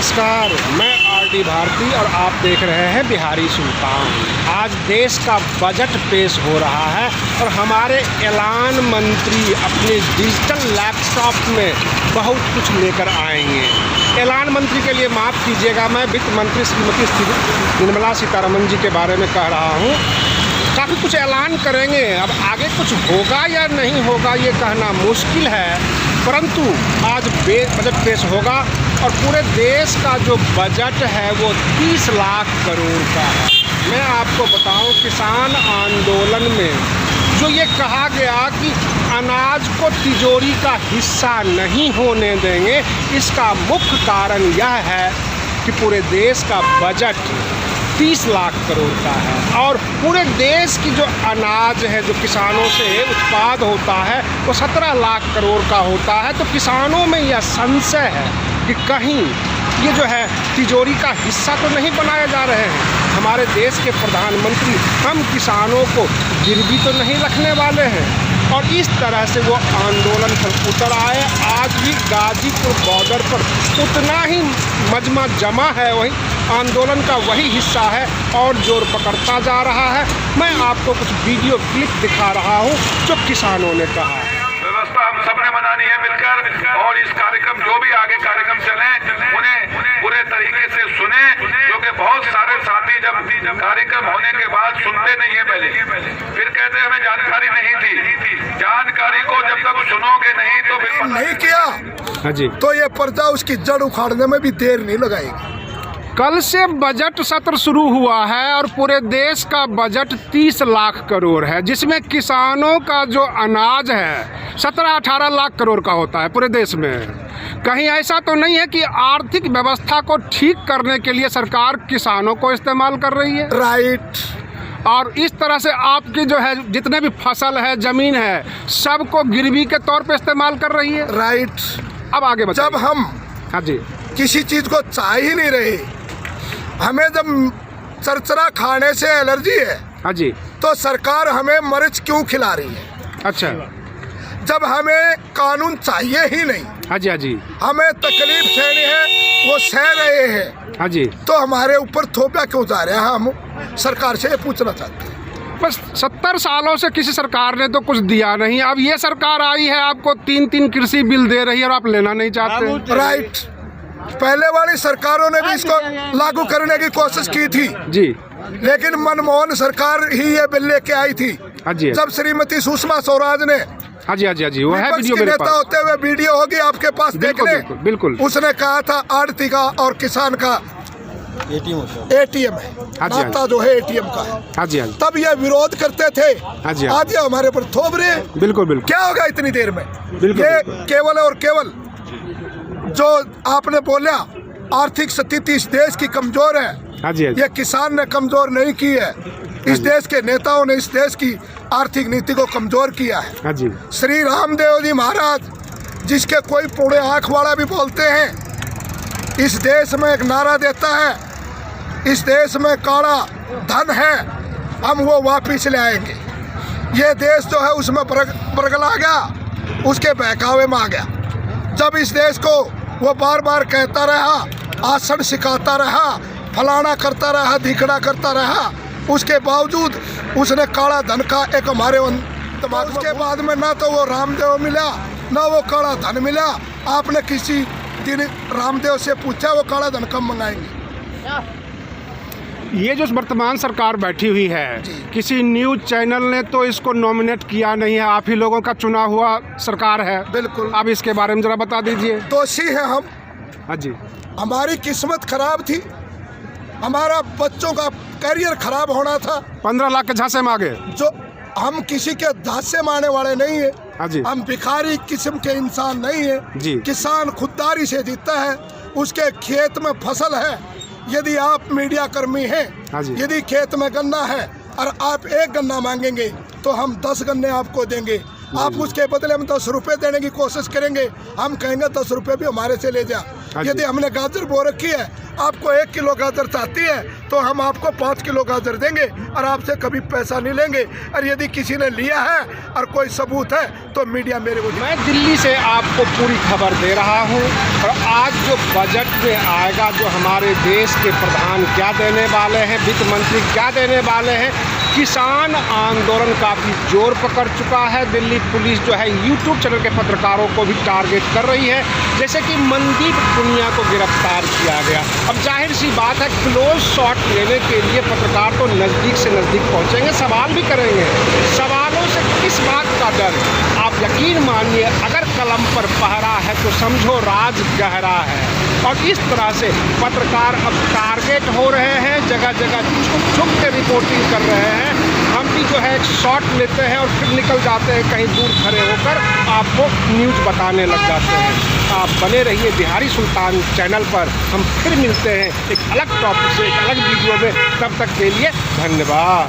नमस्कार, मैं आर.डी. भारती और आप देख रहे हैं बिहारी सुल्तान। आज देश का बजट पेश हो रहा है और हमारे ऐलान मंत्री अपने डिजिटल लैपटॉप में बहुत कुछ लेकर आएंगे। ऐलान मंत्री के लिए माफ़ कीजिएगा, मैं वित्त मंत्री श्रीमती निर्मला सीतारमण जी के बारे में कह रहा हूँ। काफ़ी कुछ ऐलान करेंगे, अब आगे कुछ होगा या नहीं होगा ये कहना मुश्किल है, परंतु आज बजट पेश होगा और पूरे देश का जो बजट है वो 30 लाख करोड़ का है। मैं आपको बताऊं, किसान आंदोलन में जो ये कहा गया कि अनाज को तिजोरी का हिस्सा नहीं होने देंगे, इसका मुख्य कारण यह है कि पूरे देश का बजट 30 लाख करोड़ का है और पूरे देश की जो अनाज है, जो किसानों से उत्पाद होता है, वो 17 लाख करोड़ का होता है। तो किसानों में यह संशय है कि कहीं ये जो है तिजोरी का हिस्सा तो नहीं बनाए जा रहे हैं। हमारे देश के प्रधानमंत्री हम किसानों को गिरवी तो नहीं रखने वाले हैं और इस तरह से वो आंदोलन पर उतर आए। आज भी गाजीपुर बॉर्डर पर उतना ही मजमा जमा है, वही आंदोलन का वही हिस्सा है और जोर पकड़ता जा रहा है। मैं आपको कुछ वीडियो क्लिप दिखा रहा हूँ जो किसानों ने कहा है। व्यवस्था हम सबने बनानी है मिलकर, और इस कार्यक्रम जो भी आगे कार्यक्रम चले उन्हें पूरे तरीके से सुने, क्योंकि बहुत सारे साथी जब कार्यक्रम होने के बाद सुनते नहीं है, पहले फिर कहते हैं हमें जानकारी नहीं थी। जानकारी को जब तक सुनोगे नहीं तो फिर नहीं किया हाँ जी, तो ये पर्दा उसकी जड़ उखाड़ने में भी देर नहीं लगाएगी। कल से बजट सत्र शुरू हुआ है और पूरे देश का बजट 30 लाख करोड़ है, जिसमें किसानों का जो अनाज है 17-18 लाख करोड़ का होता है पूरे देश में। कहीं ऐसा तो नहीं है कि आर्थिक व्यवस्था को ठीक करने के लिए सरकार किसानों को इस्तेमाल कर रही है? राइट। और इस तरह से आपकी जो है जितने भी फसल है, ज़मीन है, सबको गिरवी के तौर पे इस्तेमाल कर रही है। राइट। अब आगे बताइए। जब हम हाँ जी, किसी चीज को चाह ही नहीं रहे, हमें जब चरचरा खाने से एलर्जी है, हाँ जी, तो सरकार हमें मिर्च क्यों खिला रही है? अच्छा, जब हमें कानून चाहिए ही नहीं, हाँ जी, हाँ जी, हमें तकलीफ सहनी है, वो सह रहे हैं, हाँ जी, तो हमारे ऊपर थोपा क्यों जा रहे हैं? हम सरकार से ये पूछना चाहते हैं। बस 70 सालों से किसी सरकार ने तो कुछ दिया नहीं। अब ये सरकार आई है, आपको 3-3 कृषि बिल दे रही है और आप लेना नहीं चाहते। राइट। पहले वाली सरकारों ने भी इसको लागू करने की कोशिश की थी जी, लेकिन मनमोहन सरकार ही ये बिल लेके आई थी। हाँ जी, जब श्रीमती सुषमा स्वराज ने हाँ जी, हाँ जी, हाँ जी, वो है विपक्ष वीडियो के मेरे नेता पास। होते हुए वीडियो होगी आपके पास बिल्कुल, देखने। बिल्कुल, बिल्कुल। उसने कहा था आड़ती का और किसान का एटीएम है, हाँ जी, नाता जो है एटीएम का है। हाँ जी, हाँ जी, तब ये विरोध करते थे, हाँ जी, आज ये हमारे पर थोप रहे हैं। बिल्कुल, बिल्कुल, क्या होगा इतनी देर में? बिल्कुल, ये बिल्कुल। केवल और केवल जो आपने बोला आर्थिक स्थिति इस देश की कमजोर है, हाँ जी, हाँ जी, ये किसान ने कमजोर नहीं की है, इस देश के नेताओं ने इस देश की आर्थिक नीति को कमजोर किया है। हाँ जी, श्री रामदेव जी महाराज, जिसके कोई पूरे आँख वाला भी बोलते हैं, इस देश में एक नारा देता है, इस देश में काला धन है, हम वो वापिस ले आएंगे। ये देश जो है उसमें बरगला गया, उसके बहकावे में आ गया। जब इस देश को वो बार बार कहता रहा, आसन सिखाता रहा, फलाना करता रहा, धिकड़ा करता रहा, उसके बावजूद उसने काला धन का एक हमारे दिमाग। उसके बाद में ना तो वो रामदेव मिला, ना वो काला धन मिला। आपने किसी दिन रामदेव से पूछा वो काला धन कब मंगाएंगे? ये जो वर्तमान सरकार बैठी हुई है, किसी न्यूज़ चैनल ने तो इसको नॉमिनेट किया नहीं है, आप ही लोगों का चुना हुआ सरकार है। बिल्कुल। अब इसके बारे में जरा बता दीजिए। दोषी है हम। हाँ जी, हमारी किस्मत खराब थी, हमारा बच्चों का करियर खराब होना था। 15 लाख के झांसे में आ गए। जो हम किसी के धासे मारने वाले नहीं है, हाँ जी, हम भिखारी किस्म के इंसान नहीं है जी। किसान खुददारी से जीता है, उसके खेत में फसल है। यदि आप मीडिया कर्मी हैं, हाँ जी, यदि खेत में गन्ना है और आप एक गन्ना मांगेंगे तो हम 10 गन्ने आपको देंगे। आप उसके बदले में 10 रुपए देने की कोशिश करेंगे, हम कहेंगे 10 रुपए भी हमारे से ले जा। हाँ यदि हमने गाजर बो रखी है, आपको 1 किलो गाजर चाहती है तो हम आपको 5 किलो गाजर देंगे और आपसे कभी पैसा नहीं लेंगे। और यदि किसी ने लिया है और कोई सबूत है तो मीडिया मेरे को। मैं दिल्ली से आपको पूरी खबर दे रहा हूं और आज जो बजट में आएगा, जो हमारे देश के प्रधान क्या देने वाले हैं, वित्त मंत्री क्या देने वाले हैं। किसान आंदोलन काफ़ी जोर पकड़ चुका है। दिल्ली पुलिस जो है यूट्यूब चैनल के पत्रकारों को भी टारगेट कर रही है, जैसे कि मनदीप पुनिया को गिरफ्तार किया गया। अब जाहिर सी बात है, क्लोज शॉट लेने के लिए पत्रकार तो नज़दीक से नज़दीक पहुंचेंगे, सवाल भी करेंगे। सवालों से किस बात का डर? आप यकीन मानिए, अगर कलम पर पहरा है तो समझो राज गहरा है। और इस तरह से पत्रकार अब टारगेट हो रहे हैं, जगह जगह छुप छुप के रिपोर्टिंग कर रहे हैं। हम भी जो है एक शॉट लेते हैं और फिर निकल जाते हैं कहीं दूर खड़े होकर, आपको न्यूज़ बताने लग जाते हैं। आप बने रहिए बिहारी सुल्तान चैनल पर। हम फिर मिलते हैं एक अलग टॉपिक से, एक अलग वीडियो में। तब तक के लिए धन्यवाद।